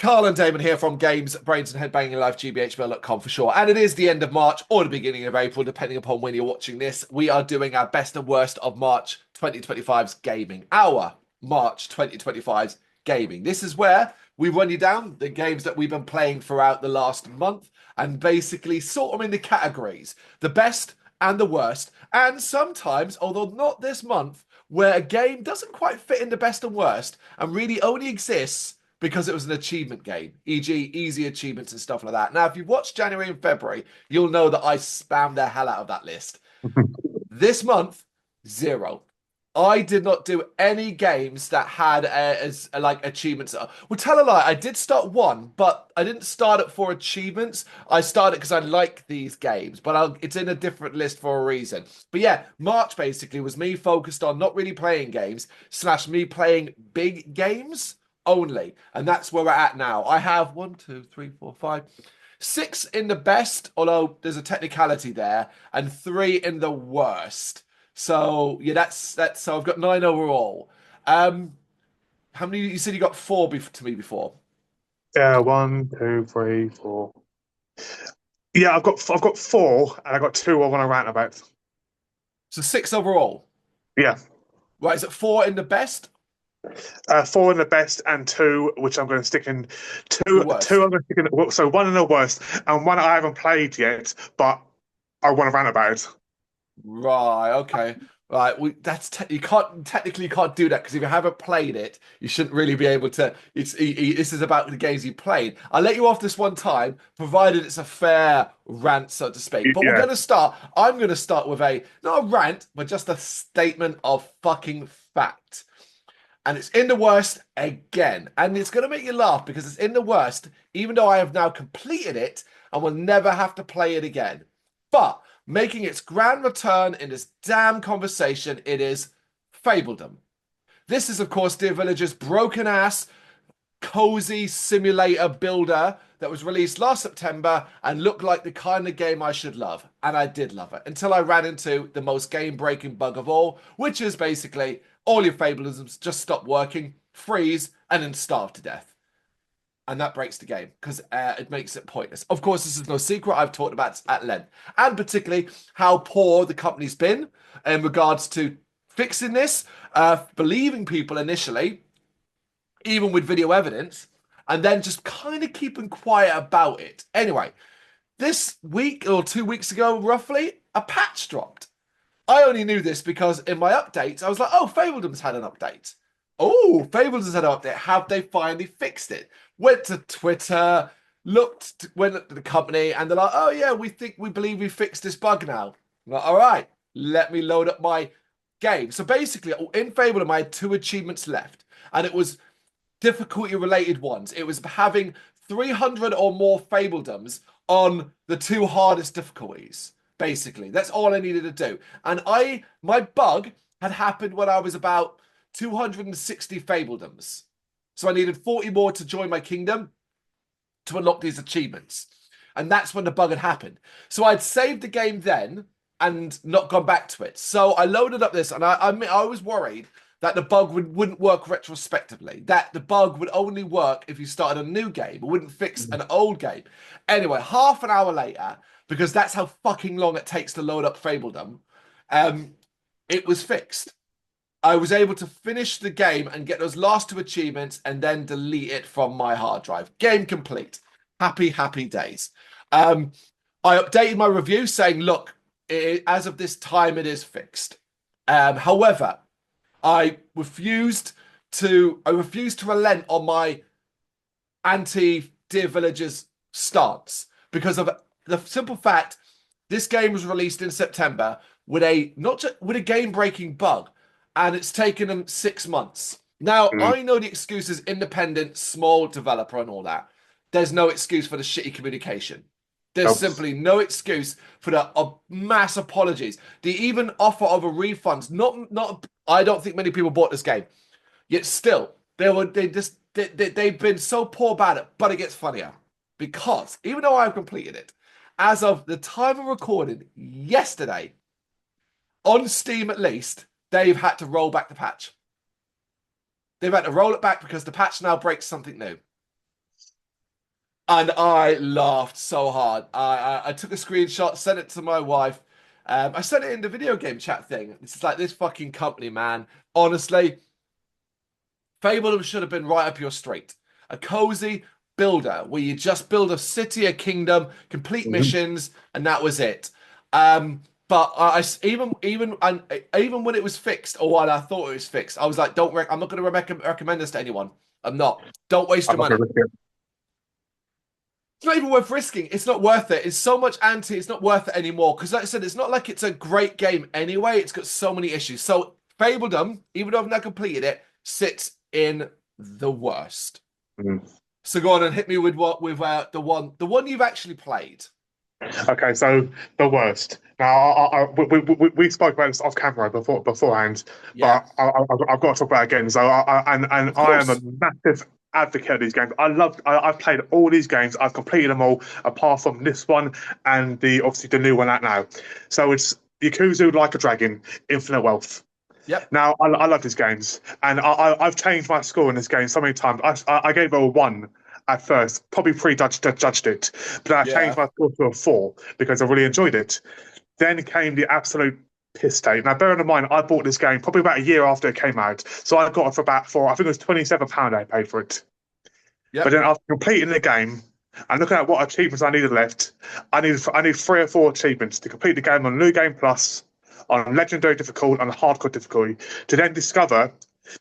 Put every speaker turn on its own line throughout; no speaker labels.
Carl and Damon here from Games, Brains and Headbanging Live, gbhblofficial for sure. And it is the end of March or the beginning of April, depending upon when you're watching this. We are doing our best and worst of March 2025's gaming. Our March 2025's gaming. This is where we run you down the games that we've been playing throughout the last month and basically sort them into categories. The best and the worst. And sometimes, although not this month, where a game doesn't quite fit in the best and worst and really only exists because it was an achievement game, e.g. easy achievements and stuff like that. Now, if you've watched January and February, you'll know that I spammed the hell out of that list. This month, zero. I did not do any games that had like achievements. Well, tell a lie. I did start one, but I didn't start it for achievements. I started because I like these games, but it's in a different list for a reason. But yeah, March basically was me focused on not really playing games / me playing big games only. And that's where we're at now. I have 1, 2, 3, 4, 5, 6 in the best, although there's a technicality there, and 3 in the worst. So yeah, that's so I've got 9 overall. How many you said you got 4 to me before?
Yeah, 1, 2, 3, 4. Yeah, I've got 4, and I got 2 I want to rant about.
So 6 overall.
Yeah,
Right, is it 4 in the best?
4 in the best and 2, which I'm going to stick in
The
two.
worst.
I'm going to stick in. So 1 in the worst, and 1 I haven't played yet, but I want to rant about.
Right, okay. Right, you can't technically you can't do that because if you haven't played it, you shouldn't really be able to. This is about the games you played. I'll let you off this one time, provided it's a fair rant, so to speak. But
Yeah,
I'm gonna start with not a rant, but just a statement of fucking fact. And it's in the worst again. And it's gonna make you laugh because it's in the worst, even though I have now completed it and will never have to play it again. But making its grand return in this damn conversation, it is Fabledom. This is, of course, Dear Villager's broken ass, cozy simulator builder that was released last September and looked like the kind of game I should love. And I did love it until I ran into the most game breaking bug of all, which is basically all your Fabledoms just stop working, freeze, and then starve to death. And that breaks the game because it makes it pointless. Of course, this is no secret. I've talked about it at length, and particularly how poor the company's been in regards to fixing this, believing people initially, even with video evidence, and then just kind of keeping quiet about it. Anyway, this week or 2 weeks ago, roughly, a patch dropped. I only knew this because in my updates, I was like, oh, Fabledom's had an update. Oh, Fables has had an update. Have they finally fixed it? Went to Twitter, went to the company, and they're like, oh yeah, we believe we fixed this bug now. I'm like, all right, let me load up my game. So basically, in Fabledom, I had 2 achievements left, and it was difficulty related ones. It was having 300 or more Fabledoms on the 2 hardest difficulties. Basically, that's all I needed to do. And my bug had happened when I was about 260 Fabledoms. So I needed 40 more to join my kingdom to unlock these achievements. And that's when the bug had happened. So I'd saved the game then and not gone back to it. So I loaded up this, and I was worried that the bug wouldn't work retrospectively, that the bug would only work if you started a new game. It wouldn't fix an old game. Anyway, half an hour later, because that's how fucking long it takes to load up Fabledom, it was fixed. I was able to finish the game and get those last 2 achievements and then delete it from my hard drive. Game complete. Happy, happy days. I updated my review saying, look, as of this time, it is fixed. However, I refused to relent on my anti Dear Villagers stance because of the simple fact this game was released in September with not just with a game breaking bug, and it's taken them 6 months. Now
mm,
I know the excuse is independent, small developer, and all that. There's no excuse for the shitty communication. There's
nope.
simply no excuse for the mass apologies. The even offer of a refund. Not. I don't think many people bought this game. Yet still, they've been so poor about it. But it gets funnier because even though I've completed it, as of the time of recording yesterday, on Steam at least, they've had to roll back the patch. They've had to roll it back because the patch now breaks something new. And I laughed so hard. I took a screenshot, sent it to my wife. I sent it in the video game chat thing. It's like this fucking company, man. Honestly, Fable should have been right up your street. A cozy builder where you just build a city, a kingdom, complete
Mhm.
missions, and that was it. But even when it was fixed, or when I thought it was fixed, I was like, I'm not going to recommend this to anyone. I'm not. Don't waste
I'm
your
not going
money.
to risk it.
It's not even worth risking. It's not worth it. It's so much anti. It's not worth it anymore. Because, like I said, it's not like it's a great game anyway. It's got so many issues. So, Fabledom, even though I've not completed it, sits in the worst.
Mhm.
So go on and hit me with the one you've actually played.
Okay, so the worst. Now, we spoke about this off camera beforehand,
Yeah,
but I've got to talk about it again. So, and
of
I am a
course.
massive advocate of these games. I've played all these games. I've completed them all, apart from this one and obviously the new one out now. So it's Yakuza Like a Dragon, Infinite Wealth.
Yep.
Now, I love these games, and I've changed my score in this game so many times. I gave it a 1 at first, probably judged it, but I changed
Yeah.
my score to a 4 because I really enjoyed it. Then came the absolute piss take. Now, bearing in mind, I bought this game probably about a year after it came out, so I got it for I think it was £27 I paid for it. But
Yep.
then after completing the game and looking at what achievements I needed left, I need 3 or 4 achievements to complete the game on New Game Plus, on Legendary difficult, and Hardcore difficulty, to then discover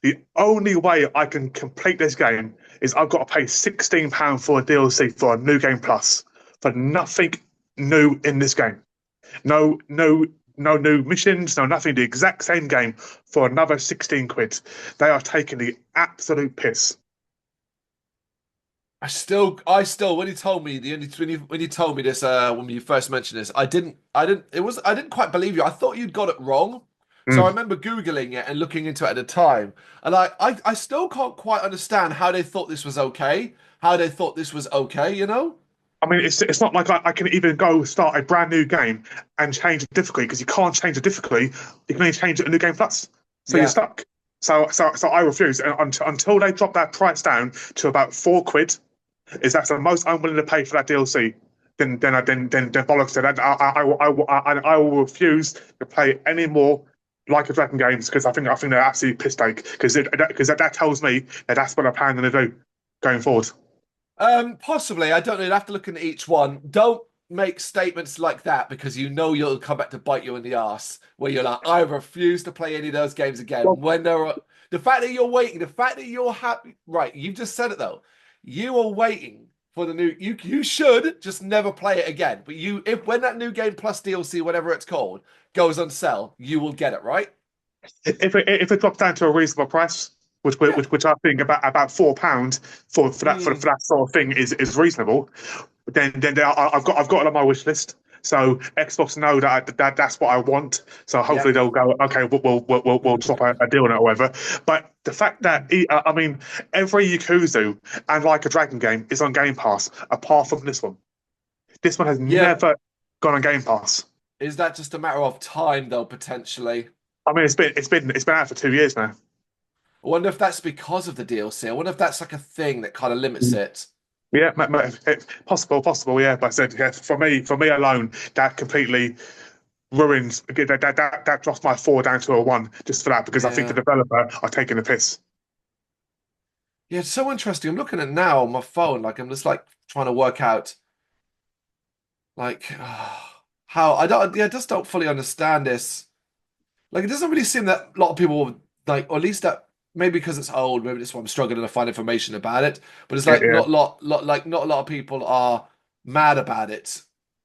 the only way I can complete this game is I've got to pay £16 for a DLC for a New Game Plus for nothing new in this game. No, no, no new missions, no nothing. The exact same game for another 16 quid. They are taking the absolute piss.
When you told me when you told me this, when you first mentioned this, I didn't quite believe you. I thought you'd got it wrong. So I
Mm.
remember Googling it and looking into it at the time. And I still can't quite understand how they thought this was okay. How they thought this was okay, you know?
I mean, it's not like I can even go start a brand new game and change the difficulty because you can't change the difficulty. You can only change it in New Game Plus, so you're
Yeah.
stuck. So I refuse until they drop that price down to about 4 quid. Is that's the most I'm willing to pay for that DLC? Then bollocks to that. I will refuse to play any more Like a Dragon games because I think they're absolutely piss take because that tells me that that's what I'm planning to do going forward.
Possibly. I don't know. You'd have to look into each one. Don't make statements like that because you know you'll come back to bite you in the ass. Where you're like, I refuse to play any of those games again. When there are the fact that you're waiting, the fact that you're happy, right? You've just said it though. You are waiting for the new. You should just never play it again. But if when that new game plus DLC, whatever it's called, goes on sale, you will get it, right?
If it drops down to a reasonable price,
Yeah.
which I think about £4 for
Mm,
that sort of thing is reasonable, I've got it on my wish list. So Xbox know that's what I want. So hopefully
yep.
they'll go, okay, we'll drop a deal on it or whatever. But the fact that I mean, every Yakuza and Like a Dragon game is on Game Pass, apart from this one. This one has
Yeah.
never gone on Game Pass.
Is that just a matter of time though, potentially?
I mean, it's been out for 2 years now.
I wonder if that's because of the DLC. I wonder if that's like a thing that kind of limits it.
Yeah, possible. Yeah, but I said yeah, for me alone, that completely ruins. That drops my 4 down to a 1 just for that because I think the
Yeah.
developer are taking the piss.
Yeah, it's so interesting. I'm looking at it now on my phone. Like I'm just like trying to work out like how I don't yeah, I just don't fully understand this. Like it doesn't really seem that a lot of people like or at least that maybe because it's old, maybe that's why I'm struggling to find information about it. But it's
Yeah,
like
yeah.
not a lot of people are mad about it.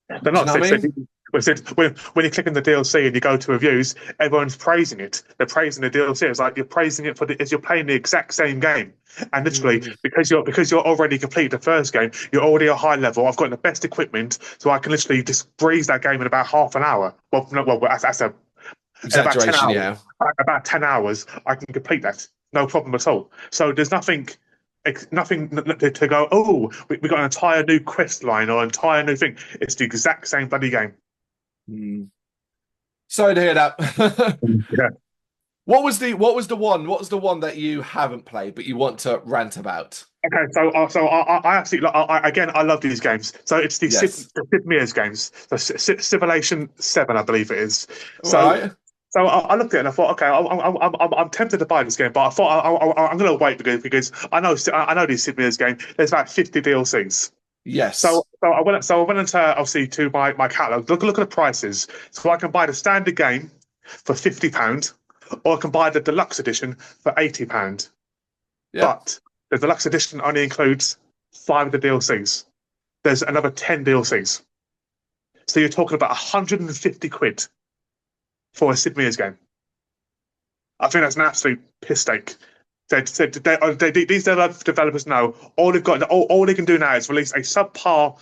They're
Do you
not
know what I mean?
when you click on the DLC and you go to reviews, everyone's praising it. They're praising the DLC. It's like you're praising it as you're playing the exact same game. And literally,
Mm,
because you're already completed the first game, you're already a high level. I've got the best equipment, so I can literally just breeze that game in about half an hour. Well, no, well, that's a in about 10
exaggeration,
hours.
yeah.
About 10 hours, I can complete that. No problem at all. So there's nothing to go, oh, we got an entire new quest line or entire new thing. It's the exact same bloody game.
Mm. Sorry to hear that.
Yeah.
What was the one that you haven't played but you want to rant about?
Okay, so I absolutely again I love these games. So it's
Yes.
the Sid Meier's games, so Civilization 7, I believe it is. So
Right.
I looked at it and I thought, okay, I'm tempted to buy this game, but I thought I'm going to wait because I know these Sid Meier's game. There's about 50 DLCs.
Yes.
So I went into obviously to my catalog. Look at the prices. So I can buy the standard game for £50, or I can buy the deluxe edition for £80.
Yep.
But the deluxe edition only includes 5 of the DLCs. There's another 10 DLCs. So you're talking about 150 quid for a Sid Meier's game. I think that's an absolute piss take. These developers know all they can do now is release a subpar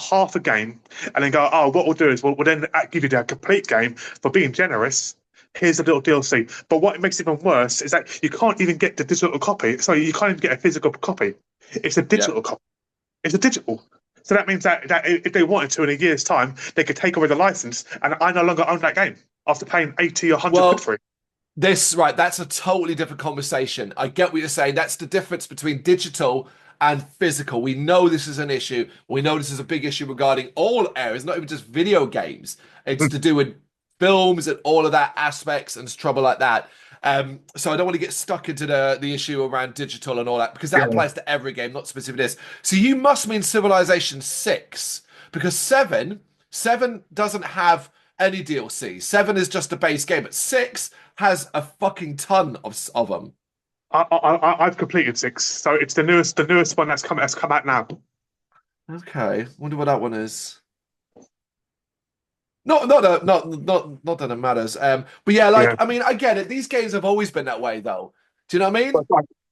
half a game, and then go, oh, what we'll do is we'll then give you the complete game for being generous. Here's a little DLC. But what makes it even worse is that you can't even get the digital copy. Sorry, you can't even get a physical copy. It's a digital
Yep.
copy. It's a digital. So that means that if they wanted to in a year's time, they could take away the license, and I no longer own that game after paying 80 or 100 quid
Well,
for it.
that's a totally different conversation. I get what you're saying. That's the difference between digital and physical. We know this is an issue. We know this is a big issue regarding all areas, not even just video games. It's to do with films and all of that aspects and trouble like that. So I don't want to get stuck into the issue around digital and all that because that
Yeah.
applies to every game, not specific to this. So you must mean Civilization 6 because 7 doesn't have any DLC. 7 is just a base game, but 6 has a fucking ton of them.
I've completed 6, so it's the newest one that's come out now.
Okay, wonder what that one is. Not that it matters. But yeah,
Yeah.
like I mean, I get it. These games have always been that way, though. Do you know what I mean?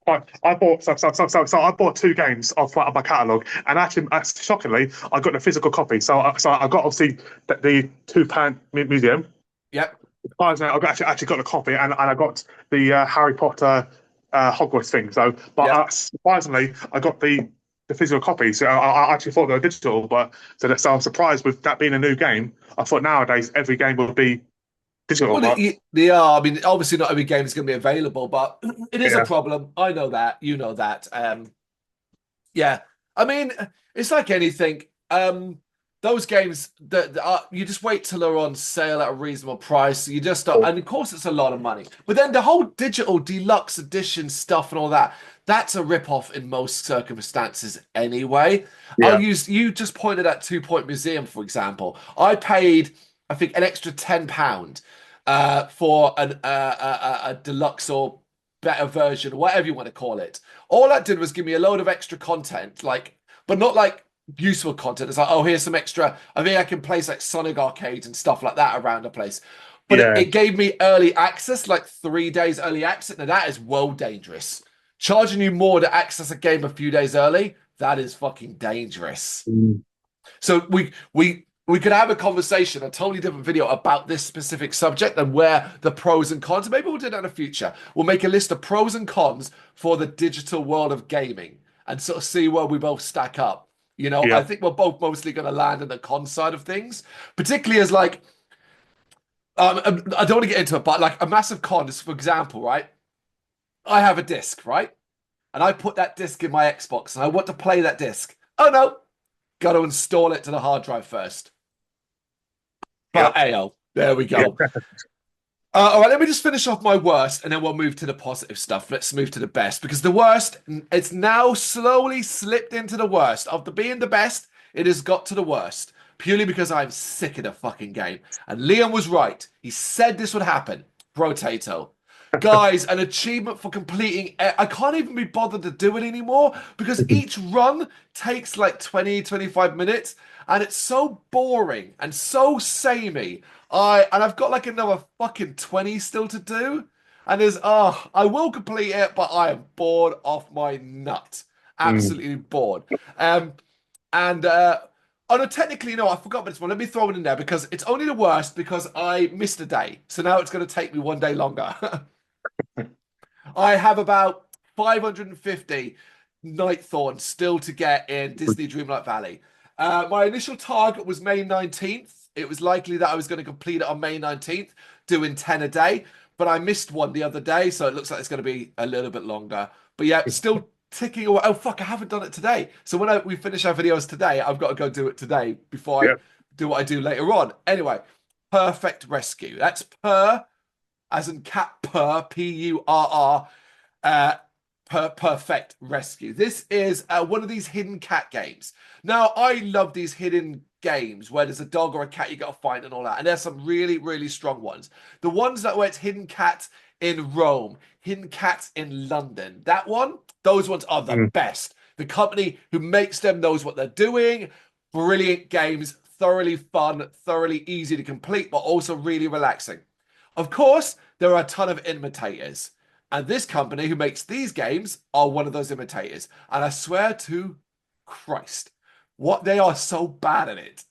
But I bought so I bought 2 games off my catalog, and actually, shockingly, I got the physical copy. So I got obviously the £2 museum.
Yep.
Surprisingly, I actually got the copy, and I got the Harry Potter Hogwarts thing. So, but
Yep.
surprisingly, I got the physical copy. So I actually thought they were digital, but so I'm surprised with that being a new game. I thought nowadays every game would be digital,
Well,
but
they are. I mean, obviously, not every game is going to be available, but it is a
yeah,
problem. I know that. You know that. Yeah, I mean, it's like anything. Those games that are, you just wait till they're on sale at a reasonable price. You just don't, and of course it's a lot of money. But then the whole digital deluxe edition stuff and all that, that's a rip-off in most circumstances anyway. I'll
yeah,
use you just pointed at Two Point Museum, for example. I paid, I think, an extra £10 for a deluxe or better version, whatever you want to call it. All that did was give me a load of extra content, like, but not like useful content. It's like, oh, here's some extra. I think I can place like Sonic arcades and stuff like that around the place. But it,
yeah.
it gave me early access, like 3 days early access. Now that is well dangerous. Charging you more to access a game a few days early, that is fucking dangerous.
Mm.
So we could have a conversation, a totally different video about this specific subject and where the pros and cons. Maybe we'll do that in the future. We'll make a list of pros and cons for the digital world of gaming and sort of see where we both stack up. You know,
Yeah,
I think we're both mostly going to land on the con side of things, particularly as like I don't want to get into it, but like a massive con is, for example, right? I have a disc, right? And I put that disc in my Xbox and I want to play that disc. Oh no, got to install it to the hard drive first.
yeah,
But AO, there we
yeah.
go. All right, let me just finish off my worst and then we'll move to the positive stuff. Let's move to the best because the worst, it's now slowly slipped into the worst. After being the best, it has got to the worst purely because I'm sick of the fucking game. And Liam was right. He said this would happen. Brotato. Guys, an achievement for completing. I can't even be bothered to do it anymore because each run takes like 20, 25 minutes and it's so boring and so samey. I've got like another fucking 20 still to do. And I will complete it, but I am bored off my nut.
Mm.
Absolutely bored. And oh no, technically no, I forgot about this one. Let me throw it in there because it's only the worst because I missed a day. So now it's going to take me one day longer. I have about 550 Nightthorn still to get in Disney Dreamlight Valley. My initial target was May 19th. It was likely that I was going to complete it on May 19th, doing 10 a day. but I missed one the other day, so it looks like it's going to be a little bit longer. But yeah, still ticking away. Oh fuck, I haven't done it today. So when we finish our videos today, I've got to go do it today before I
Yeah.
do what I do later on. Anyway, perfect rescue. That's per as in cat purr, Purr, uh, perfect rescue. This is one of these hidden cat games. Now, I love these hidden games where there's a dog or a cat you got to find and all that. And there's some really, really strong ones. The ones that where it's hidden cat in Rome, hidden cats in London. That one, those ones are the best. The company who makes them knows what they're doing. Brilliant games, thoroughly fun, thoroughly easy to complete, but also really relaxing. Of course, there are a ton of imitators. And this company who makes these games are one of those imitators. And I swear to Christ, what they are so bad at it.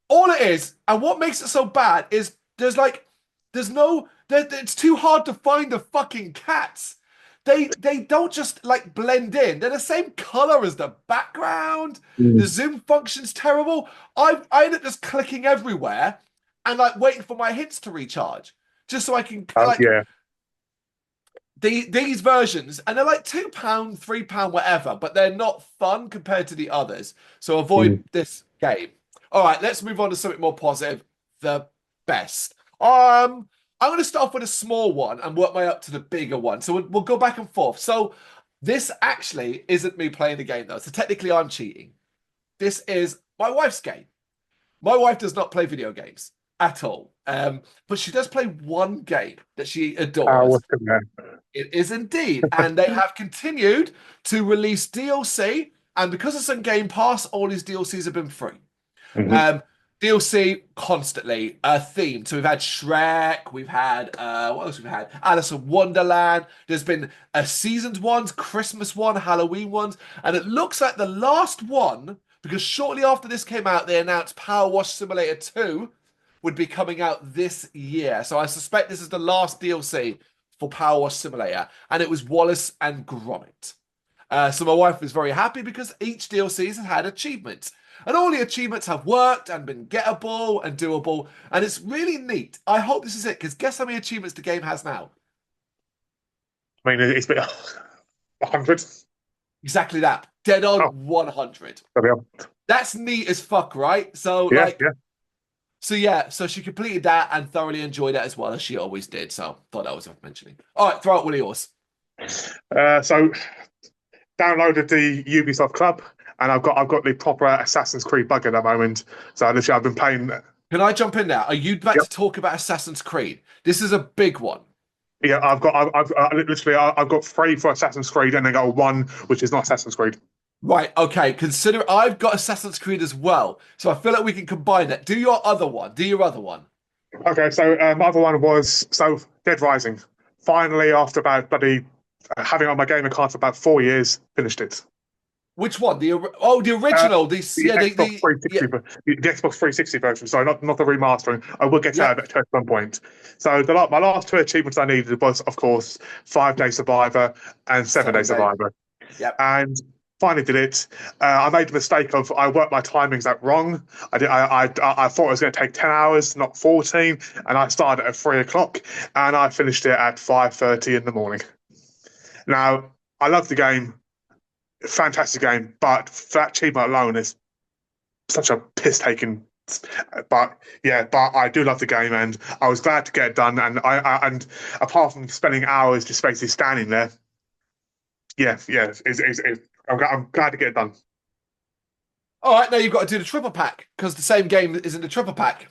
All it is, and what makes it so bad is it's too hard to find the fucking cats. They don't just like blend in. They're the same color as the background. The zoom function's terrible. I end up just clicking everywhere and like waiting for my hits to recharge just so I can like
Yeah.
these versions, and they're like £2, £3, whatever, but they're not fun compared to the others. So avoid this game. All right, let's move on to something more positive. The best. I'm going to start off with a small one and work my way up to the bigger one. So we'll go back and forth. So this actually isn't me playing the game though. So technically I'm cheating. This is my wife's game. My wife does not play video games at all. But she does play one game that she adores.
What's in there?
It is indeed. And they have continued to release DLC. And because it's on Game Pass, all these DLCs have been free. DLC constantly themed. So we've had Shrek, we've had what else we've had? Alice in Wonderland. There's been seasoned ones, Christmas one, Halloween ones, and it looks like the last one, because shortly after this came out, they announced Power Wash Simulator 2 would be coming out this year. So I suspect this is the last DLC for Power Wash Simulator, and it was Wallace and Gromit. So my wife was very happy because each DLC has had achievements. And all the achievements have worked and been gettable and doable. And it's really neat. I hope this is it, because guess how many achievements the game has now?
I mean, it's been 100.
Exactly that. Dead on 100. That's neat as fuck, right? So, so she completed that and thoroughly enjoyed it as well as she always did. So, thought that was worth mentioning. All right, throw out one of yours.
So, downloaded the Ubisoft Club. And I've got the proper Assassin's Creed bug at the moment. So literally, I've been playing.
Can I jump in now? Are you about to talk about Assassin's Creed? This is a big one.
Yeah, I've got 3 for Assassin's Creed, and then got 1 which is not Assassin's Creed.
Right. Okay. Consider I've got Assassin's Creed as well, so I feel like we can combine that. Do your other one.
Okay. So my other one was Dead Rising. Finally, after about bloody having it on my gamer card for about 4 years, finished it.
Which one? The original. The
Xbox 360 version. Sorry, not the remastering. I will get out of it at some point. So my last 2 achievements I needed was, of course, 5-Day Survivor and 7-Day Survivor.
Yep.
And finally did it. I made the mistake of I worked my timings out wrong. I thought it was going to take 10 hours, not 14, and I started at 3 o'clock, and I finished it at 5:30 in the morning. Now I love the game. Fantastic game, but for that achievement alone is such a piss taking. But I do love the game, and I was glad to get it done. And and apart from spending hours just basically standing there, I'm glad to get it done.
All right, now you've got to do the triple pack because the same game is in the triple pack.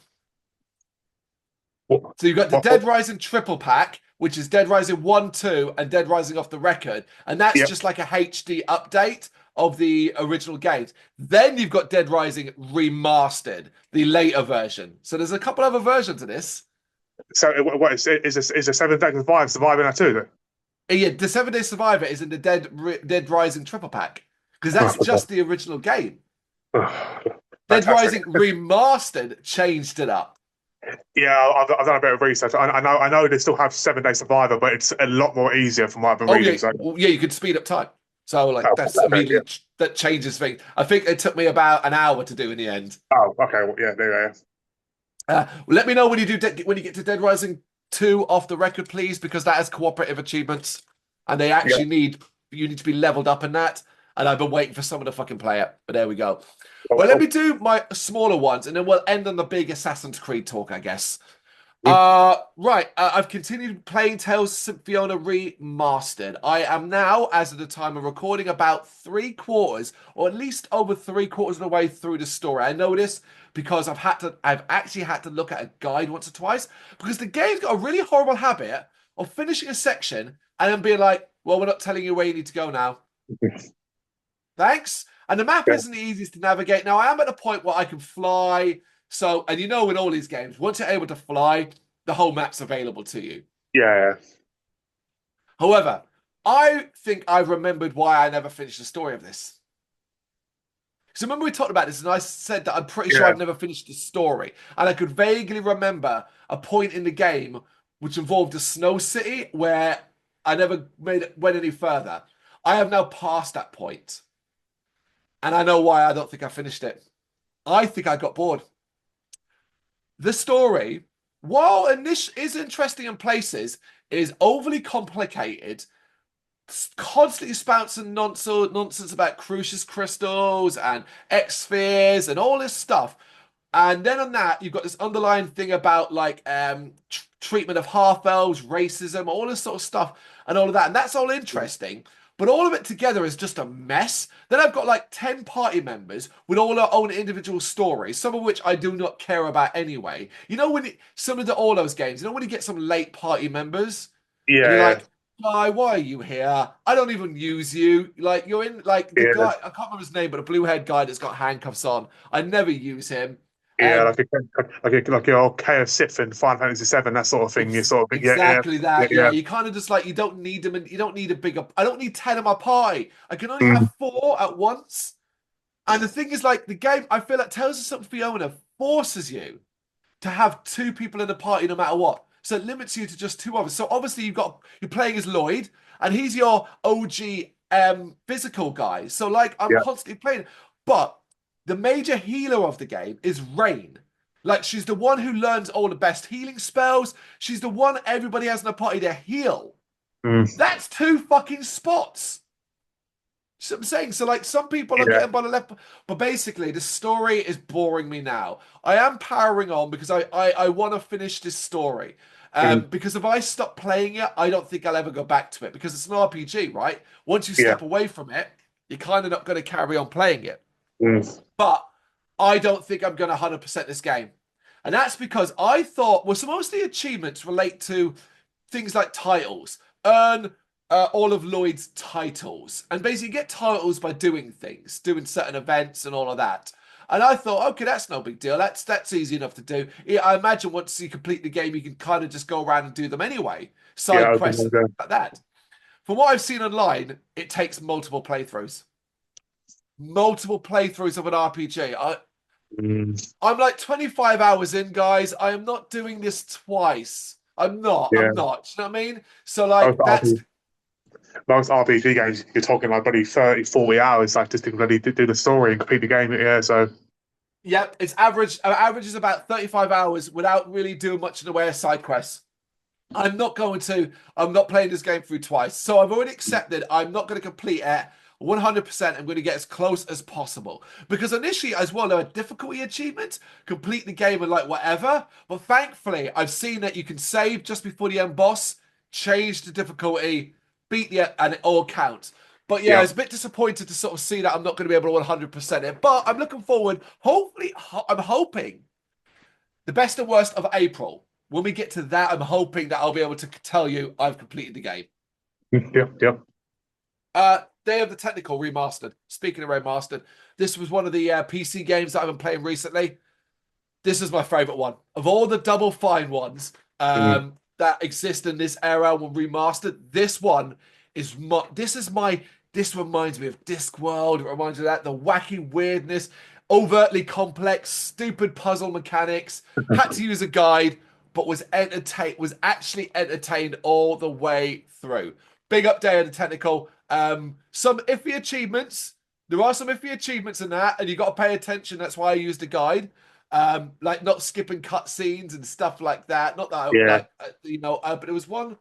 So you've got the Dead Rising triple pack, which is Dead Rising 1, 2, and Dead Rising Off the Record. And that's just like a HD update of the original games. Then you've got Dead Rising Remastered, the later version. So there's a couple other versions of this.
So what is a 7-Day Survivor now too?
Yeah, the 7-Day Survivor is in the Dead Rising triple pack because that's just the original game. Dead Rising Remastered changed it up.
Yeah, I've done a bit of research. I know they still have 7-Day Survivor, but it's a lot more easier from what I've been reading.
Yeah, you could speed up time. So that changes things. I think it took me about an hour to do in the end.
Oh, okay. Well, yeah, there you
are. Let me know when you get to Dead Rising two off the record, please, because that is cooperative achievements, and they
Yeah.
actually need you need to be leveled up in that. And I've been waiting for someone to fucking play it, but there we go. Well, let me do my smaller ones, and then we'll end on the big Assassin's Creed talk, I guess. Right. I've continued playing Tales of Symphonia Remastered. I am now, as of the time of recording, about three quarters, or at least over three quarters of the way through the story. I know this because I've actually had to look at a guide once or twice because the game's got a really horrible habit of finishing a section and then being like, "Well, we're not telling you where you need to go now. Thanks." And the map
Yeah.
isn't the easiest to navigate. Now, I am at a point where I can fly. So, and you know, in all these games, once you're able to fly, the whole map's available to you.
Yeah.
However, I think I've remembered why I never finished the story of this. So remember we talked about this, and I said that I'm pretty sure
Yeah.
I've never finished the story, and I could vaguely remember a point in the game which involved a snow city where I never went any further. I have now passed that point, and I know why I don't think I finished it. I think I got bored. The story, while is interesting in places, is overly complicated, constantly spouting nonsense about Crucius crystals and X spheres and all this stuff. And then on that, you've got this underlying thing about like treatment of half elves, racism, all this sort of stuff, and all of that. And that's all interesting. But all of it together is just a mess. Then I've got like 10 party members with all their own individual stories, some of which I do not care about anyway. You know, similar to all those games, you know, when you get some late party members and you're
Yeah.
like, why are you here? I don't even use you. Like, you're in, like, the
Yeah.
guy, I can't remember his name, but a blue haired guy that's got handcuffs on. I never use him.
Yeah.
Um,
Like your old Chaos Sith in Final Fantasy VII, that sort of thing. You sort of, yeah.
exactly
Yeah.
that. Yeah,
Yeah.
you kind of just like you don't need them, and you don't need a bigger. I don't need 10 of my party. I can only
Mm,
have four at once. And the thing is, like the game, I feel like Tales of Symphonia forces you to have two people in the party no matter what. So it limits you to just two others. So obviously you're playing as Lloyd, and he's your OG physical guy. So like I'm
yeah.
constantly playing, but the major healer of the game is Rain. Like she's the one who learns all the best healing spells. She's the one everybody has in the party to heal.
Mm,
That's two fucking spots. So I'm saying, so like some people are
yeah.
getting by the left, but basically the story is boring me now. I am powering on because I want to finish this story.
Mm,
Because if I stop playing it, I don't think I'll ever go back to it because it's an RPG, right? Once you
yeah.
step away from it, you're kind of not going to carry on playing it.
Mm,
But I don't think I'm going to 100% this game. And that's because I thought, well, so most of the achievements relate to things like titles. Earn all of Lloyd's titles. And basically get titles by doing things, doing certain events and all of that. And I thought, okay, that's no big deal. That's easy enough to do. Yeah, I imagine once you complete the game, you can kind of just go around and do them anyway.
yeah.
Side quests and things like that. From what I've seen online, it takes multiple playthroughs. Multiple playthroughs of an RPG.
Mm,
I'm like 25 hours in, guys. I am not doing this twice. I'm not.
yeah.
I'm not. You know what I mean? So,
Most
like, that's
RPG, most RPG games, you're talking like bloody 30, 40 hours, like just to bloody do the story and complete the game. Yeah. So,
yep. It's average. Average is about 35 hours without really doing much in the way of side quests. I'm not going to. I'm not playing this game through twice. So I've already accepted I'm not going to complete it 100%. I'm going to get as close as possible because initially, as well, there are difficulty achievements, complete the game and like whatever. But thankfully, I've seen that you can save just before the end boss, change the difficulty, beat the and it all counts. But yeah, I
yeah.
was a bit disappointed to sort of see that I'm not going to be able to 100% it. But I'm looking forward. Hopefully, I'm hoping the best and worst of April. When we get to that, I'm hoping that I'll be able to tell you I've completed the game.
Yeah. Yeah.
Day of the Technical remastered. Speaking of remastered, this was one of the PC games that I've been playing recently. This is my favorite one of all the Double Fine ones
Mm,
that exist in this era when remastered. This one is my. This is my. This reminds me of Discworld. It reminds me of that the wacky weirdness, overtly complex, stupid puzzle mechanics. Had to use a guide, but was entertained. Was actually entertained all the way through. Big up Day of the Technical. Some iffy achievements. There are some iffy achievements in that, and you got to pay attention. That's why I used a guide. like not skipping cutscenes and stuff like that. Not that I
Yeah.
like, but it was one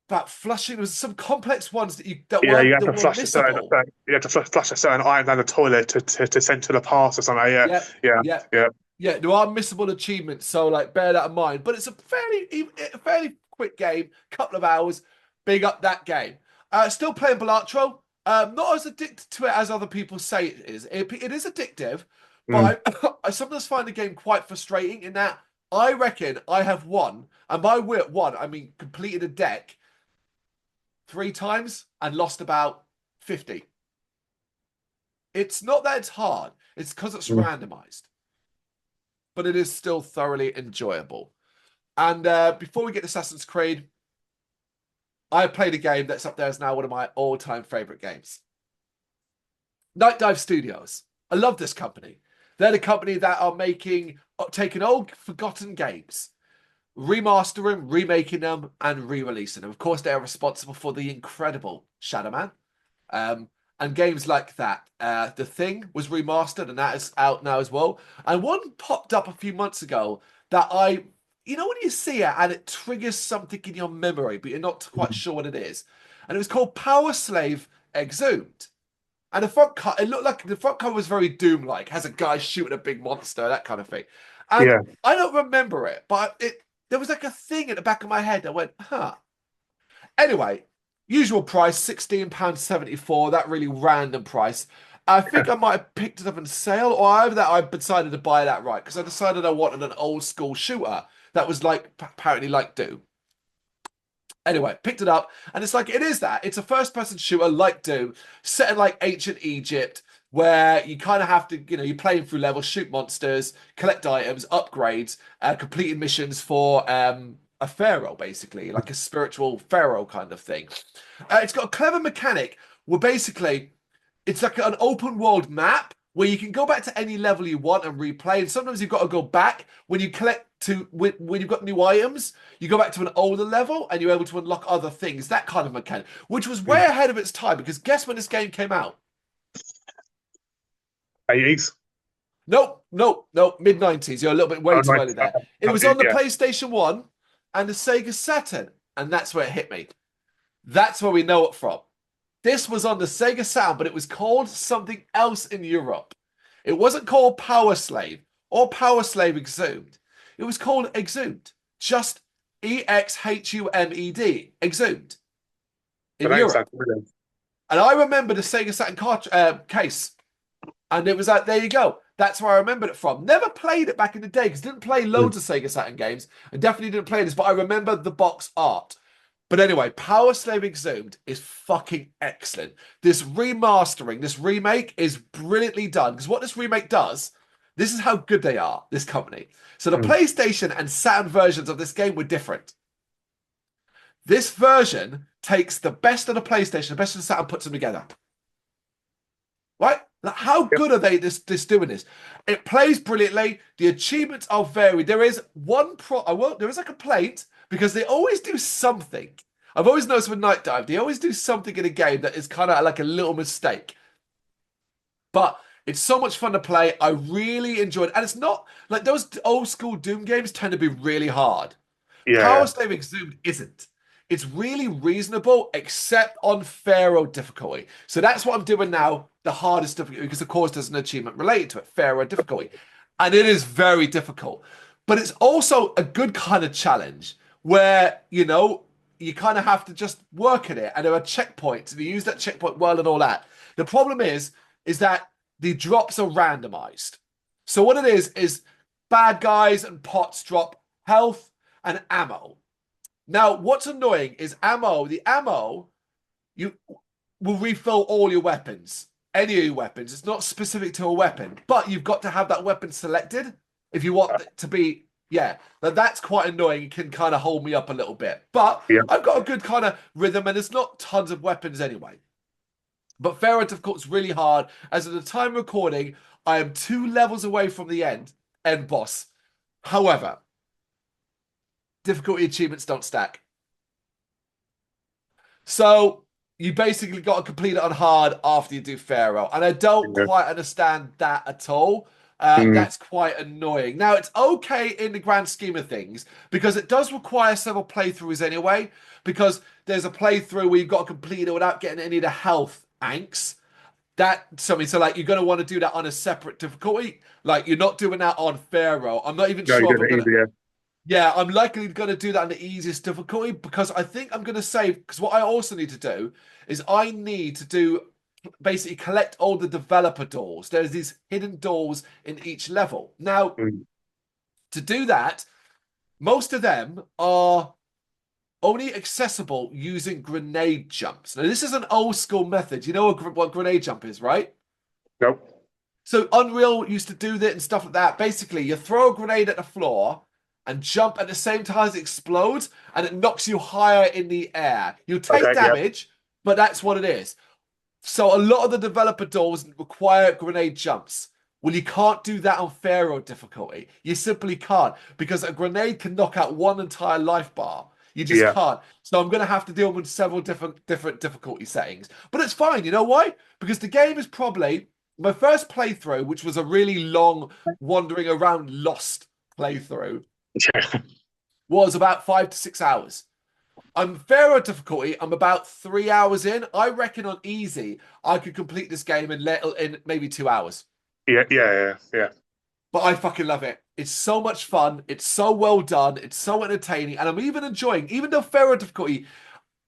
about flushing. There was some complex ones that
Yeah, you
weren't
have
that
to
were
flush a
missable.
you have to flush a certain item down the toilet to send to the pass or something. Yeah,
Yeah,
yeah,
yeah,
yeah.
yeah. There are missable achievements, so like bear that in mind. But it's a fairly quick game, couple of hours. Big up that game. Still playing Balatro. Not as addicted to it as other people say it is. It is addictive,
Mm.
but I sometimes find the game quite frustrating in that I reckon I have won, and by won I mean completed a deck 3 times and lost about 50. It's not that it's hard, it's because it's
Mm.
randomized, but it is still thoroughly enjoyable. And before we get to Assassin's Creed, I played a game that's up there as now one of my all-time favorite games. Night Dive Studios. I love this company. They're the company that are taking old forgotten games, remastering, remaking them, and re-releasing them. Of course, they are responsible for the incredible Shadow Man. Um, and games like that. The Thing was remastered, and that is out now as well. And one popped up a few months ago that when you see it and it triggers something in your memory, but you're not quite
Mm.
sure what it is. And it was called Power Slave Exhumed. And the front cover, it looked like the front cover was very Doom-like, has a guy shooting a big monster, that kind of thing. And
Yeah.
I don't remember it, but there was like a thing at the back of my head. I went, huh. Anyway, usual price, £16.74, that really random price. I think I might have picked it up on sale, or either that I decided to buy that right, because I decided I wanted an old school shooter that was like apparently like Doom. Anyway, picked it up, and it's like it is that. It's a first-person shooter like Doom, set in like ancient Egypt, where you kind of have to, you're playing through levels, shoot monsters, collect items, upgrades, completing missions for a pharaoh, basically, like a spiritual pharaoh kind of thing. It's got a clever mechanic where basically it's like an open world map where you can go back to any level you want and replay. And sometimes you've got to go back when you collect when you've got new items. You go back to an older level and you're able to unlock other things. That kind of mechanic, which was way
Mm.
ahead of its time. Because guess when this game came out?
80s.
Nope, nope, nope. Mid 90s. You're a little bit way
Oh,
too
nice.
early there. It was
Okay,
on the
yeah.
PlayStation 1 and the Sega Saturn, and that's where it hit me. That's where we know it from. This was on the Sega Saturn, but it was called something else in Europe. It wasn't called Power Slave or Power Slave Exhumed. It was called Exhumed. Just Exhumed. Exhumed
The
in
name sounds
Europe.
brilliant.
And I remember the Sega Saturn case. And it was like, there you go. That's where I remembered it from. Never played it back in the day because didn't play
Mm.
loads of Sega Saturn games and definitely didn't play this, but I remember the box art. But anyway, Power Slave Exhumed is fucking excellent. This remastering, this remake is brilliantly done because what this remake does, this is how good they are, this company. So the
Mm.
PlayStation and Saturn versions of this game were different. This version takes the best of the PlayStation, the best of the Saturn, puts them together. Right? Like, how
Yep.
good are they this doing this? It plays brilliantly. The achievements are varied. There is one there is a complaint because they always do something. I've always noticed with Night Dive, they always do something in a game that is kind of like a little mistake. But it's so much fun to play. I really enjoyed it. And it's not like those old school Doom games tend to be really hard.
Yeah,
Power
yeah.
Slave Exhumed isn't. It's really reasonable, except on Pharaoh difficulty. So that's what I'm doing now, the hardest difficulty, because of course there's an achievement related to it, Pharaoh difficulty. And it is very difficult. But it's also a good kind of challenge where, you kind of have to just work at it. And there are checkpoints, and you use that checkpoint well and all that. The problem is that the drops are randomized. So what it is bad guys and pots drop health and ammo. Now, what's annoying is the ammo, you will refill all your weapons, any of your weapons. It's not specific to a weapon, but you've got to have that weapon selected if you want it to be, yeah. Now, that's quite annoying. It can kind of hold me up a little bit, but
Yeah.
I've got a good kind of rhythm and there's not tons of weapons anyway. But Pharaoh, of course, is really hard. As of the time recording, I am 2 levels away from the end boss. However, difficulty achievements don't stack. So you basically got to complete it on hard after you do Pharaoh. And I don't
Yeah.
quite understand that at all.
Mm.
That's quite annoying. Now, it's okay in the grand scheme of things because it does require several playthroughs anyway. Because there's a playthrough where you've got to complete it without getting any of the health angst. That's something. So, like, you're going to want to do that on a separate difficulty. Like, you're not doing that on Pharaoh. I'm not even
No, you
sure if
did
I'm
it
going to.
easier.
Yeah, I'm likely going to do that on the easiest difficulty because I think I'm going to save. Because what I also need to do is I need to do basically collect all the developer doors. There's these hidden doors in each level. Now,
Mm.
to do that, most of them are only accessible using grenade jumps. Now, this is an old school method. You know what grenade jump is, right?
Nope.
So Unreal used to do that and stuff like that. Basically, you throw a grenade at the floor and jump at the same time as it explodes, and it knocks you higher in the air. You take
Okay. Yep.
damage, but that's what it is. So a lot of the developer doors require grenade jumps. Well, you can't do that on Pharaoh difficulty. You simply can't because a grenade can knock out one entire life bar. You just
Yeah.
can't. So I'm going to have to deal with several different difficulty settings. But it's fine. You know why? Because the game is probably my first playthrough, which was a really long wandering around lost playthrough, was about 5 to 6 hours. On Pharaoh difficulty, I'm about 3 hours in. I reckon on easy, I could complete this game in maybe 2 hours.
Yeah. Yeah. Yeah.
But I fucking love it. It's so much fun. It's so well done. It's so entertaining, and I'm even enjoying. Even though Pharaoh difficulty,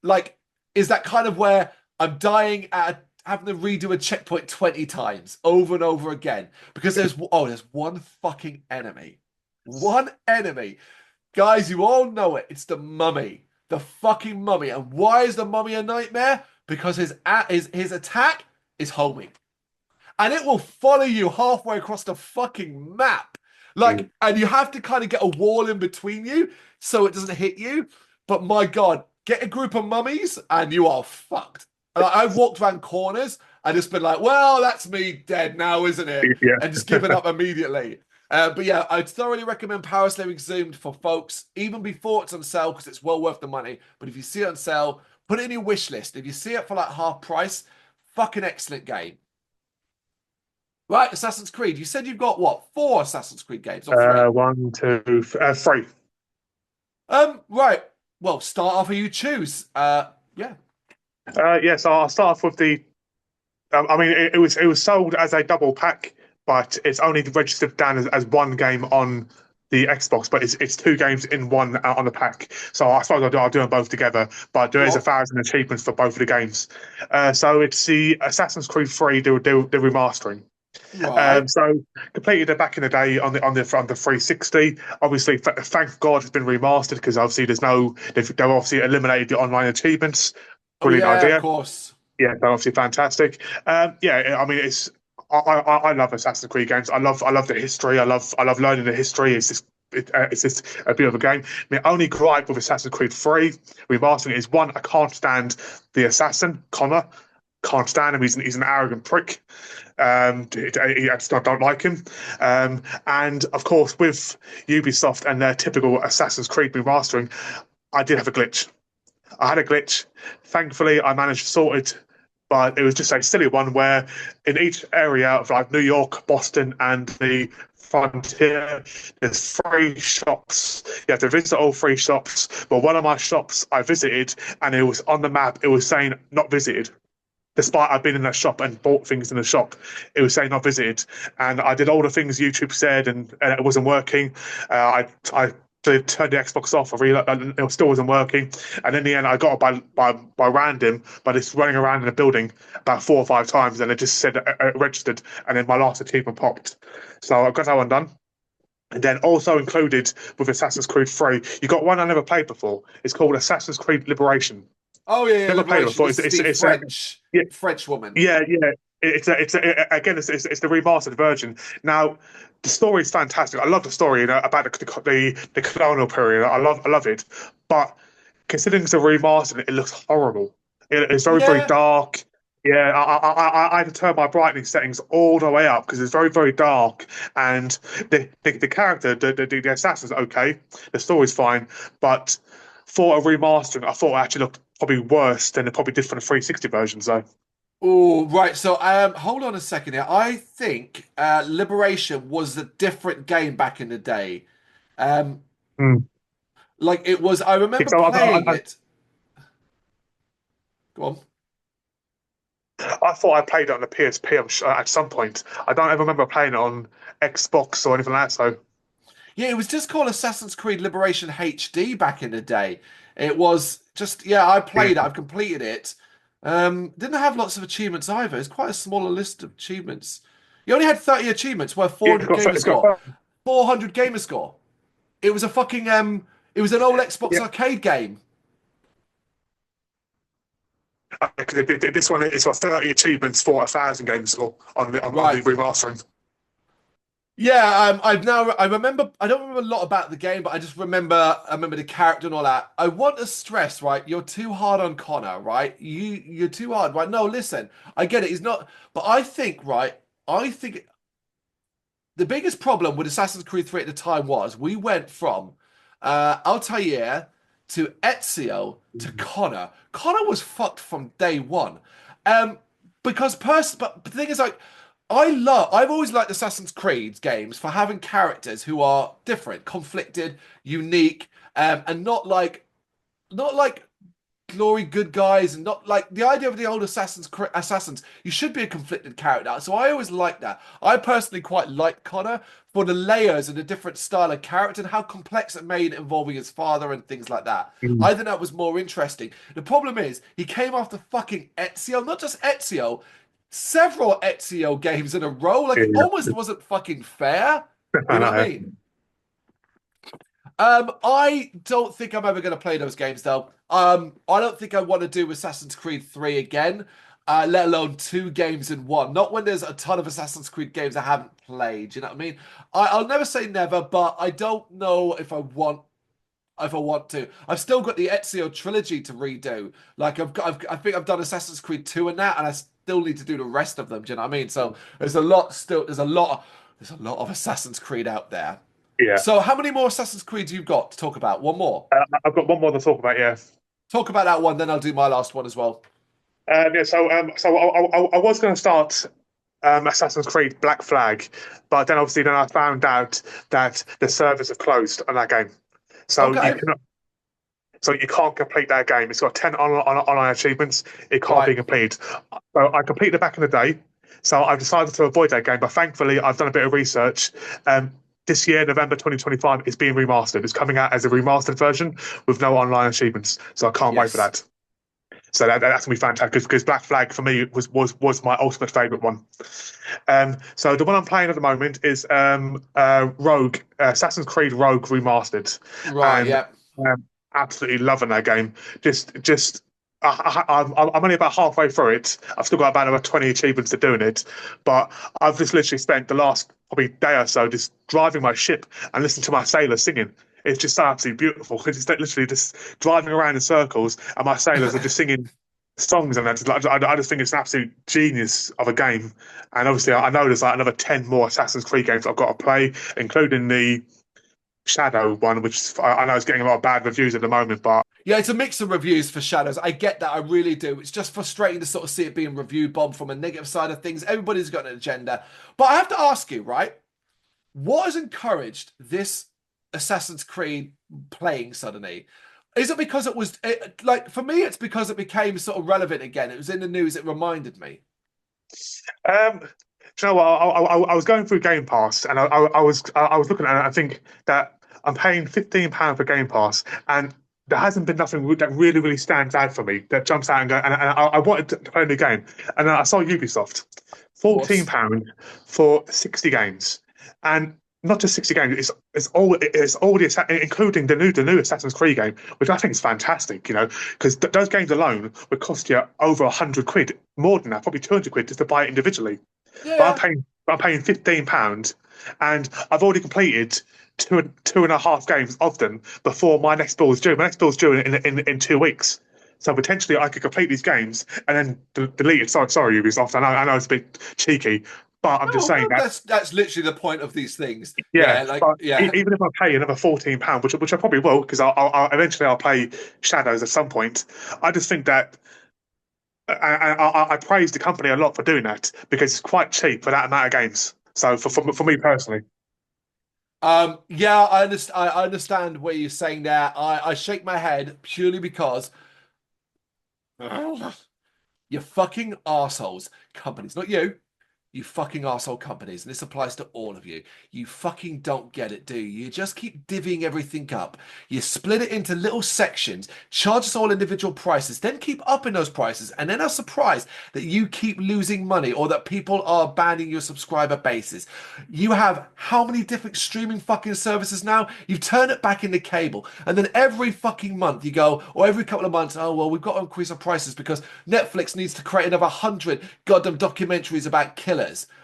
like, is that kind of where I'm dying at having to redo a checkpoint 20 times over and over again because there's one fucking enemy, one enemy. Guys, you all know it. It's the mummy. The fucking mummy. And why is the mummy a nightmare? Because his attack is homing. And it will follow you halfway across the fucking map.
Mm.
Like, and you have to kind of get a wall in between you so it doesn't hit you. But my God, get a group of mummies and you are fucked. And I've walked around corners and just been like, well, that's me dead now, isn't it? And just given up immediately. But yeah, I'd thoroughly recommend Power Slaving Zoomed for folks, even before it's on sale, because it's well worth the money. But if you see it on sale, put it in your wish list. If you see it for like half price, fucking excellent game. Right, Assassin's Creed. You said you've got what, 4 Assassin's Creed games or three?
One, two, three.
Right. Well, start off who you choose. Yeah.
Yes, I'll start off with the. I mean, it was sold as a double pack, but it's only registered down as one game on the Xbox, but it's two games in one on the pack. So I suppose I'll do them both together. But there is
Cool.
1,000 achievements for both of the games. So it's the Assassin's Creed 3, the remastering.
Right.
So completed it back in the day on the 360. Obviously, thank God it's been remastered because obviously they've obviously eliminated the online achievements.
Oh
Brilliant
yeah, of
idea.
course.
Yeah, they're obviously fantastic. Yeah, I mean I love Assassin's Creed games. I love the history. I love learning the history. It's just a bit of a game. My only gripe with Assassin's Creed 3 remastering is one, I can't stand the assassin Connor. Can't stand him. He's an arrogant prick. I just don't like him. And of course, with Ubisoft and their typical Assassin's Creed remastering, I did have a glitch. I had a glitch. Thankfully, I managed to sort it, but it was just a silly one where in each area of like New York, Boston, and the frontier, there's 3 shops. You have to visit all 3 shops. But one of my shops I visited, and it was on the map, it was saying not visited. Despite I've been in that shop and bought things in the shop, it was saying not visited. And I did all the things YouTube said, and it wasn't working. I turned the Xbox off. It still wasn't working. And in the end, I got it by random, but it's running around in the building about 4 or 5 times, and it just said registered. And then my last achievement popped. So I got that one done. And then also included with Assassin's Creed 3, you got one I never played before. It's called Assassin's Creed Liberation.
Oh yeah, yeah,
Never played it
Liberation.
before.
This is the
It's a yeah,
French woman.
yeah. Again, it's the remastered version. Now, the story is fantastic. I love the story, about the colonial period. I love it, but considering it's a remastered, it looks horrible. It's very very
Yeah,
dark. Yeah, I had to turn my brightness settings all the way up because it's very very dark, and the character, the assassin's okay. The story's fine, but for a remastering, I thought it actually looked probably worse than it probably did for the 360 version. So.
Oh, right. So, hold on a second here. I think Liberation was a different game back in the day. Um,
Mm.
like it was. I remember
So
playing it. Go on.
I thought I played it on the PSP at some point. I don't ever remember playing it on Xbox or anything like that. So
Yeah, it was just called Assassin's Creed Liberation HD back in the day. It was just, yeah, I
yeah,
played it. I've completed it. Didn't have lots of achievements either. It's quite a smaller list of achievements. You only had 30 achievements worth
yeah,
400 gamer
it's got
score. 400 gamer score. It was a fucking it was an old Xbox
yeah.
arcade game.
This one is got 30 achievements for 1,000 games or on the
Right.
remastering.
Yeah, I remember I don't remember a lot about the game, but I remember the character and all that. I want to stress, right? You're too hard on Connor, right? You're too hard, right? No, listen, I get it. He's not, but I think, right? I think the biggest problem with Assassin's Creed 3 at the time was we went from Altair to Ezio to Connor. Connor was fucked from day one. Um, but the thing is, like, I've always liked Assassin's Creed games for having characters who are different, conflicted, unique, and not like glory good guys and not like the idea of the old assassins. You should be a conflicted character, so I always like that. I personally quite like Connor for the layers and the different style of character and how complex it made involving his father and things like that.
Mm.
I think that was more interesting. The problem is he came after fucking Ezio, not just Ezio, several Ezio games in a row. Like it almost
Yeah.
wasn't fucking fair.
I
You know what I
know.
mean? I don't think I'm ever going to play those games though. I don't think I want to do Assassin's Creed 3 again, let alone two games in one. Not when there's a ton of Assassin's Creed games I haven't played. You know what I mean? I'll never say never, but I don't know if I want to. I've still got the Ezio trilogy to redo. Like I think I've done Assassin's Creed 2 and that, and I still need to do the rest of them. Do you know what I mean? So there's a lot of Assassin's Creed out there.
Yeah.
So, how many more Assassin's Creed you got to talk about? One more.
I've got one more to talk about. Yeah.
Talk about that one, then I'll do my last one as well.
Yeah. So I was going to start Assassin's Creed Black Flag, but then obviously then I found out that the servers have closed on that game. So you
Okay.
cannot. So you can't complete that game. It's got 10 online achievements. It can't
Right.
be completed. So I completed it back in the day. So I've decided to avoid that game. But thankfully, I've done a bit of research. This year, November 2025, it's being remastered. It's coming out as a remastered version with no online achievements. So I can't wait for
Yes.
that. So that's gonna be fantastic because Black Flag for me was my ultimate favorite one. So the one I'm playing at the moment is Rogue Assassin's Creed Rogue Remastered,
Right.
and
Yeah.
um, absolutely loving that game. Just I'm only about halfway through it. I've still got about another 20 achievements to doing it, but I've just literally spent the last probably day or so just driving my ship and listening to my sailors singing. It's just so absolutely beautiful. It's just literally just driving around in circles, and my sailors are just singing songs, and I just think it's an absolute genius of a game. And obviously, I know there's like another 10 more Assassin's Creed games I've got to play, including the Shadow one, which I know is getting a lot of bad reviews at the moment, but
Yeah, it's a mix of reviews for Shadows. I get that. I really do. It's just frustrating to sort of see it being reviewed, Bob, from a negative side of things. Everybody's got an agenda. But I have to ask you, right? What has encouraged this Assassin's Creed playing suddenly? Is it because like for me, it's because it became sort of relevant again. It was in the news. It reminded me.
do you know what? I was going through Game Pass, and I was looking at it. I think that I'm paying £15 for Game Pass, and there hasn't been nothing that really stands out for me that jumps out and go. And I wanted to play a new game, and then I saw Ubisoft,
Of
£14
course.
for 60 games, and not just 60 games. It's all including the new Assassin's Creed game, which I think is fantastic. Because those games alone would cost you over 100 quid, more than that, probably 200 quid just to buy it individually. But I'm
Yeah.
paying £15, and I've already completed two and a half games of them before my next bill is due. My next bill is due in 2 weeks. So potentially I could complete these games and then delete it. Sorry, Ubisoft. I know it's a bit cheeky, but I'm just
No,
saying
no,
that.
that's literally the point of these things.
Yeah,
Yeah, like
but
yeah.
even if I pay another £14, which I probably will, because I'll eventually I'll play Shadows at some point. I just think that I praise the company a lot for doing that because it's quite cheap for that amount of games. So for me personally,
Yeah, I understand. I understand what you're saying there. I shake my head purely because you fucking assholes, companies, not you. You fucking arsehole companies, and this applies to all of you. You fucking don't get it, do you? You just keep divvying everything up. You split it into little sections, charge us all individual prices, then keep upping those prices, and then are surprised that you keep losing money or that people are banning your subscriber bases. You have how many different streaming fucking services now? You turn it back into cable, and then every fucking month you go, or every couple of months, oh, well, we've got to increase our prices because Netflix needs to create another 100 goddamn documentaries about killers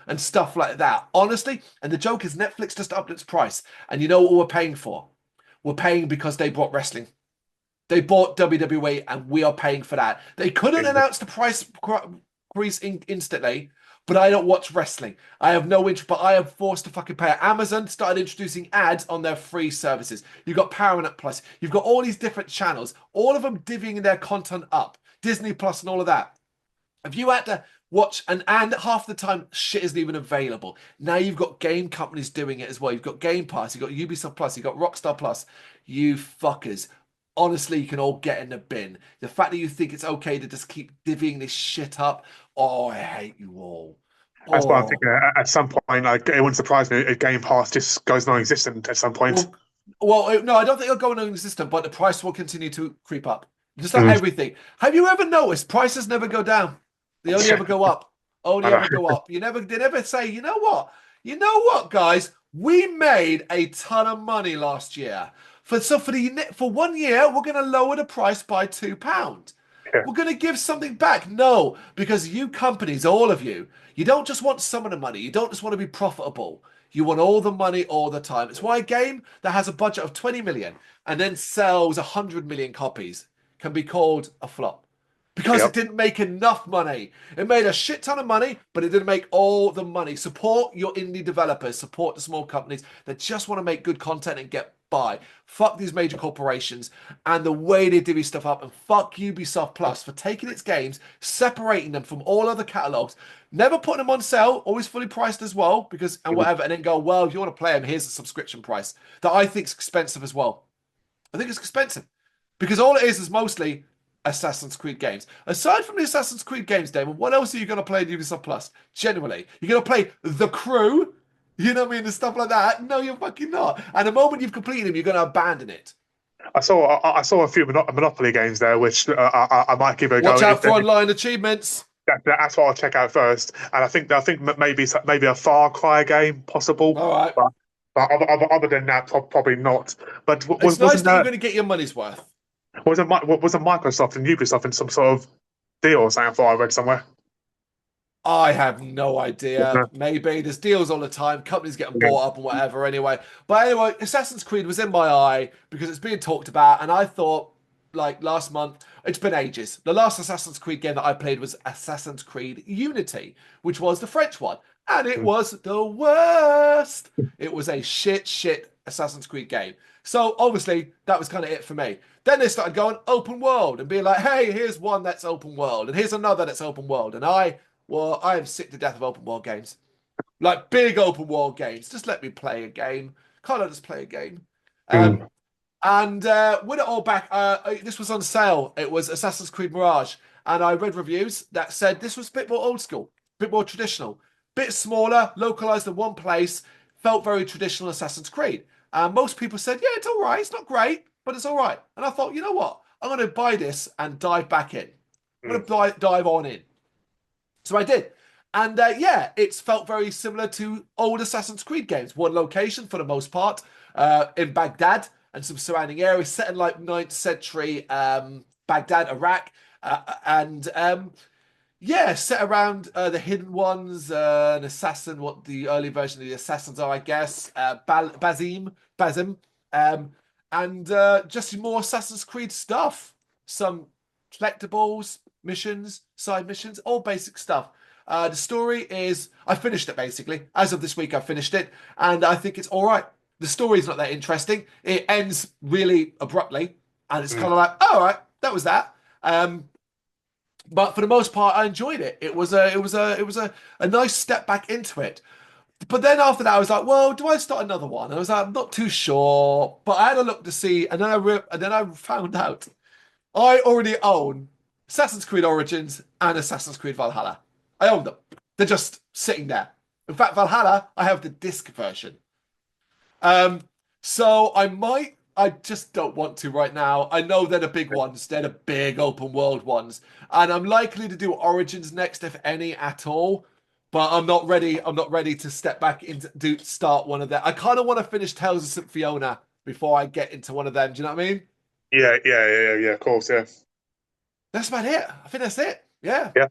and stuff like that. Honestly, and the joke is Netflix just upped its price. And you know what we're paying for? We're paying because they brought wrestling. They bought WWE and we are paying for that. They couldn't announce the price increase instantly, but I don't watch wrestling. I have no interest, but I am forced to fucking pay. Amazon started introducing ads on their free services. You've got Paramount Plus. You've got all these different channels, all of them divvying their content up. Disney Plus and all of that. If you had to watch and half the time shit isn't even available. Now you've got game companies doing it as well. You've got Game Pass, you've got Ubisoft Plus, you've got Rockstar Plus. You fuckers. Honestly, you can all get in the bin. The fact that you think it's okay to just keep divvying this shit up. Oh, I hate you all.
that's why I'm
Oh.
thinking at some point, like it wouldn't surprise me if Game Pass just goes non-existent at some point.
Well, no, I don't think it'll go non-existent, but the price will continue to creep up. Just like
Mm.
everything. Have you ever noticed prices never go down? They only ever go up.
I
Only
know.
ever go up. They never say, you know what? You know what, guys? We made a ton of money last year. For 1 year, we're going to lower the price by £2.
Yeah.
We're going to give something back. No, because you companies, all of you, you don't just want some of the money. You don't just want to be profitable. You want all the money all the time. It's why a game that has a budget of 20 million and then sells 100 million copies can be called a flop. Because it
Yep.
didn't make enough money. It made a shit ton of money, but it didn't make all the money. Support your indie developers, support the small companies that just want to make good content and get by. Fuck these major corporations and the way they divvy stuff up. And fuck Ubisoft Plus for taking its games, separating them from all other catalogs, never putting them on sale, always fully priced as well, because and whatever, and then go, well, if you want to play them, here's a subscription price that I think is expensive as well. I think it's expensive because all it is mostly Assassin's Creed games. Aside from the Assassin's Creed games, Damon, what else are you going to play in Ubisoft Plus? Genuinely, you're going to play The Crew, you know what I mean, and stuff like that. No, you're fucking not. And the moment you've completed them, you're going to abandon it.
I saw a few Monopoly games there, which I might give it a go.
Watch out for online achievements.
That's what I'll check out first. And I think maybe a Far Cry game possible,
All right.
but other than that, probably not. But
It's nice
wasn't
that you're
that
going to get your money's worth.
wasn't Microsoft and Ubisoft in some sort of deal or something? I thought I read somewhere.
I have no
Yeah.
idea. Maybe there's deals all the time. Companies getting bought up and whatever. Anyway, but anyway, Assassin's Creed was in my eye because it's being talked about, and I thought, like last month, it's been ages. The last Assassin's Creed game that I played was Assassin's Creed Unity, which was the French one, and it was the worst. It was a shit Assassin's Creed game. So obviously that was kind of it for me. Then they started going open world and being like, hey, here's one that's open world, and here's another that's open world, and I am sick to death of open world games. Like big open world games. Just let me play a game. Can't I just play a game? Um,
Mm.
and with it all back, this was on sale. It was Assassin's Creed Mirage. And I read reviews that said this was a bit more old school, a bit more traditional, bit smaller, localized in one place, felt very traditional Assassin's Creed. And most people said, yeah, it's all right. It's not great, but it's all right. And I thought, you know what? I'm going to buy this and dive back in. I'm going
Mm.
to dive on in. So I did. And yeah, it's felt very similar to old Assassin's Creed games. One location for the most part in Baghdad and some surrounding areas set in like 9th century Baghdad, Iraq. And yeah, set around the Hidden Ones, an assassin, what the early version of the assassins are, I guess. Basim. Um, and just more Assassin's Creed stuff. Some collectibles, missions, side missions, all basic stuff. The story is, I finished it basically. As of this week, I finished it, and I think it's all right. The story's not that interesting. It ends really abruptly, and it's kind
Mm.
of like, all right, that was that. But for the most part, I enjoyed it. It was a nice step back into it. But then after that, I was like, well, do I start another one? And I was like, I'm not too sure. But I had a look to see, and then I found out I already own Assassin's Creed Origins and Assassin's Creed Valhalla. I own them. They're just sitting there. In fact, Valhalla, I have the disc version. Um, so I just don't want to right now. I know they're the big ones. They're the big open world ones. And I'm likely to do Origins next, if any at all. But I'm not ready. I'm not ready to step back into start one of them. I kind of want to finish Tales of St. Fiona before I get into one of them. Do you know what I mean?
Yeah. Of course, yeah.
That's about it. I think that's it. Yeah.
Yeah.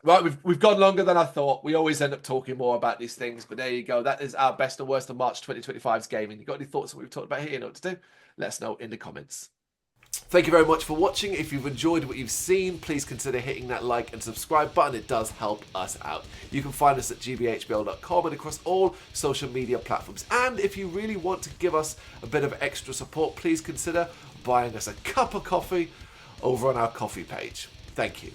Right, we've gone longer than I thought. We always end up talking more about these things, but there you go. That is our best and worst of March 2025's gaming. You got any thoughts on what we've talked about here? You know what to do? Let us know in the comments. Thank you very much for watching. If you've enjoyed what you've seen, please consider hitting that like and subscribe button. It does help us out. You can find us at gbhbl.com and across all social media platforms. And if you really want to give us a bit of extra support, please consider buying us a cup of coffee over on our coffee page. Thank you.